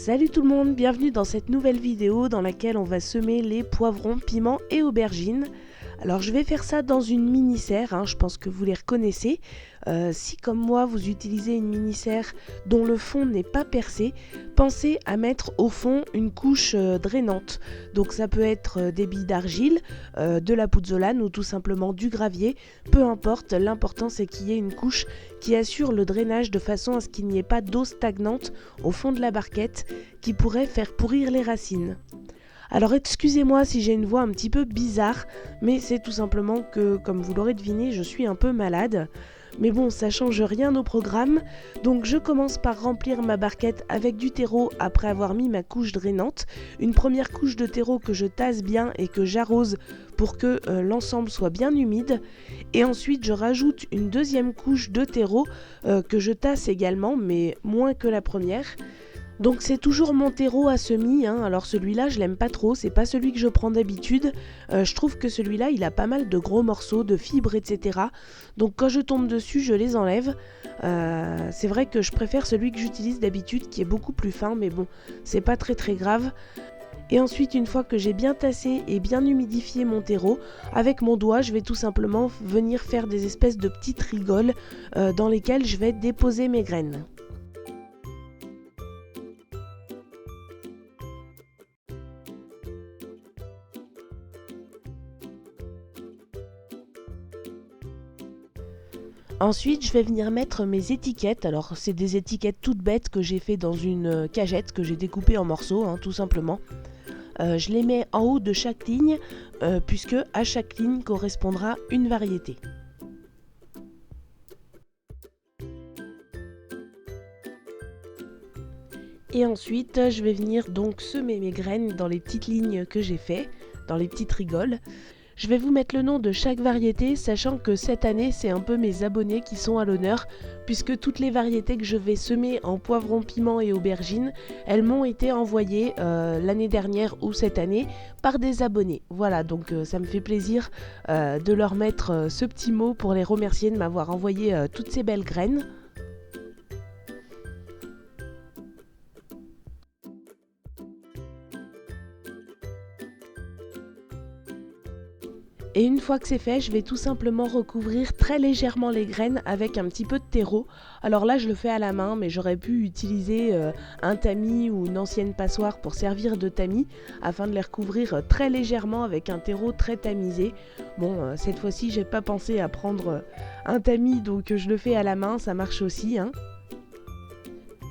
Salut tout le monde, bienvenue dans cette nouvelle vidéo dans laquelle on va semer les poivrons, piments et aubergines. Alors je vais faire ça dans une mini-serre, je pense que vous les reconnaissez. Si comme moi vous utilisez une mini-serre dont le fond n'est pas percé, pensez à mettre au fond une couche drainante. Donc ça peut être des billes d'argile, de la pouzzolane ou tout simplement du gravier, peu importe, l'important c'est qu'il y ait une couche qui assure le drainage de façon à ce qu'il n'y ait pas d'eau stagnante au fond de la barquette qui pourrait faire pourrir les racines. Alors excusez-moi si j'ai une voix un petit peu bizarre, mais c'est tout simplement que, comme vous l'aurez deviné, je suis un peu malade. Mais bon, ça change rien au programme, donc je commence par remplir ma barquette avec du terreau après avoir mis ma couche drainante. Une première couche de terreau que je tasse bien et que j'arrose pour que l'ensemble soit bien humide. Et ensuite je rajoute une deuxième couche de terreau que je tasse également, mais moins que la première. Donc c'est toujours mon terreau à semis, alors celui-là je l'aime pas trop, c'est pas celui que je prends d'habitude. Je trouve que celui-là il a pas mal de gros morceaux, de fibres, etc. Donc quand je tombe dessus je les enlève. C'est vrai que je préfère celui que j'utilise d'habitude qui est beaucoup plus fin, mais bon, c'est pas très grave. Et ensuite, une fois que j'ai bien tassé et bien humidifié mon terreau, avec mon doigt, je vais tout simplement venir faire des espèces de petites rigoles dans lesquelles je vais déposer mes graines. Ensuite, je vais venir mettre mes étiquettes. Alors, c'est des étiquettes toutes bêtes que j'ai fait dans une cagette que j'ai découpée en morceaux, tout simplement. Je les mets en haut de chaque ligne, puisque à chaque ligne correspondra une variété. Et ensuite, je vais venir donc semer mes graines dans les petites lignes que j'ai fait, dans les petites rigoles. Je vais vous mettre le nom de chaque variété, sachant que cette année, c'est un peu mes abonnés qui sont à l'honneur, puisque toutes les variétés que je vais semer en poivrons, piments et aubergines, elles m'ont été envoyées l'année dernière ou cette année par des abonnés. Voilà, donc ça me fait plaisir de leur mettre ce petit mot pour les remercier de m'avoir envoyé toutes ces belles graines. Et une fois que c'est fait, je vais tout simplement recouvrir très légèrement les graines avec un petit peu de terreau. Alors là, je le fais à la main, mais j'aurais pu utiliser un tamis ou une ancienne passoire pour servir de tamis, afin de les recouvrir très légèrement avec un terreau très tamisé. Bon, cette fois-ci, j'ai pas pensé à prendre un tamis, donc je le fais à la main, ça marche aussi,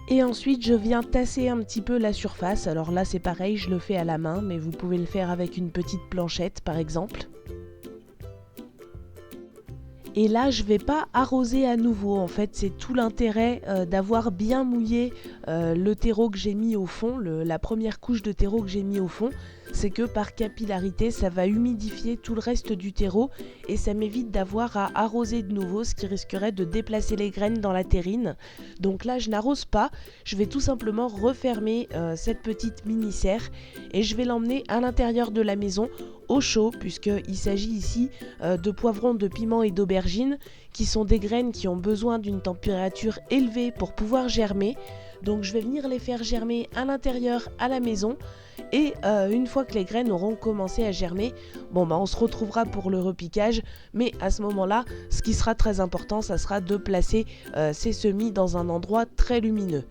Et ensuite, je viens tasser un petit peu la surface. Alors là, c'est pareil, je le fais à la main, mais vous pouvez le faire avec une petite planchette, par exemple. Et là, je ne vais pas arroser à nouveau. En fait, c'est tout l'intérêt d'avoir bien mouillé le terreau que j'ai mis au fond, la première couche de terreau que j'ai mis au fond. C'est que par capillarité, ça va humidifier tout le reste du terreau et ça m'évite d'avoir à arroser de nouveau, ce qui risquerait de déplacer les graines dans la terrine. Donc là, je n'arrose pas. Je vais tout simplement refermer cette petite mini-serre et je vais l'emmener à l'intérieur de la maison au chaud, puisqu'il s'agit ici de poivrons, de piments et d'aubergines qui sont des graines qui ont besoin d'une température élevée pour pouvoir germer. Donc je vais venir les faire germer à l'intérieur à la maison et une fois que les graines auront commencé à germer, on se retrouvera pour le repiquage, mais à ce moment-là, ce qui sera très important, ça sera de placer ces semis dans un endroit très lumineux.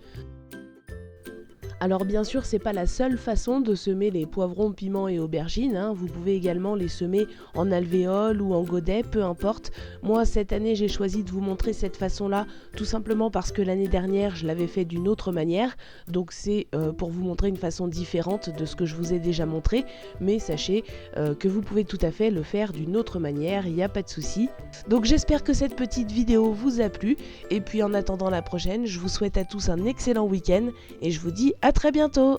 Alors bien sûr, c'est pas la seule façon de semer les poivrons, piments et aubergines, Vous pouvez également les semer en alvéole ou en godet, peu importe. Moi, cette année, j'ai choisi de vous montrer cette façon-là, tout simplement parce que l'année dernière, je l'avais fait d'une autre manière. Donc c'est pour vous montrer une façon différente de ce que je vous ai déjà montré. Mais sachez que vous pouvez tout à fait le faire d'une autre manière, il n'y a pas de souci. Donc j'espère que cette petite vidéo vous a plu. Et puis en attendant la prochaine, je vous souhaite à tous un excellent week-end et je vous dis à très bientôt.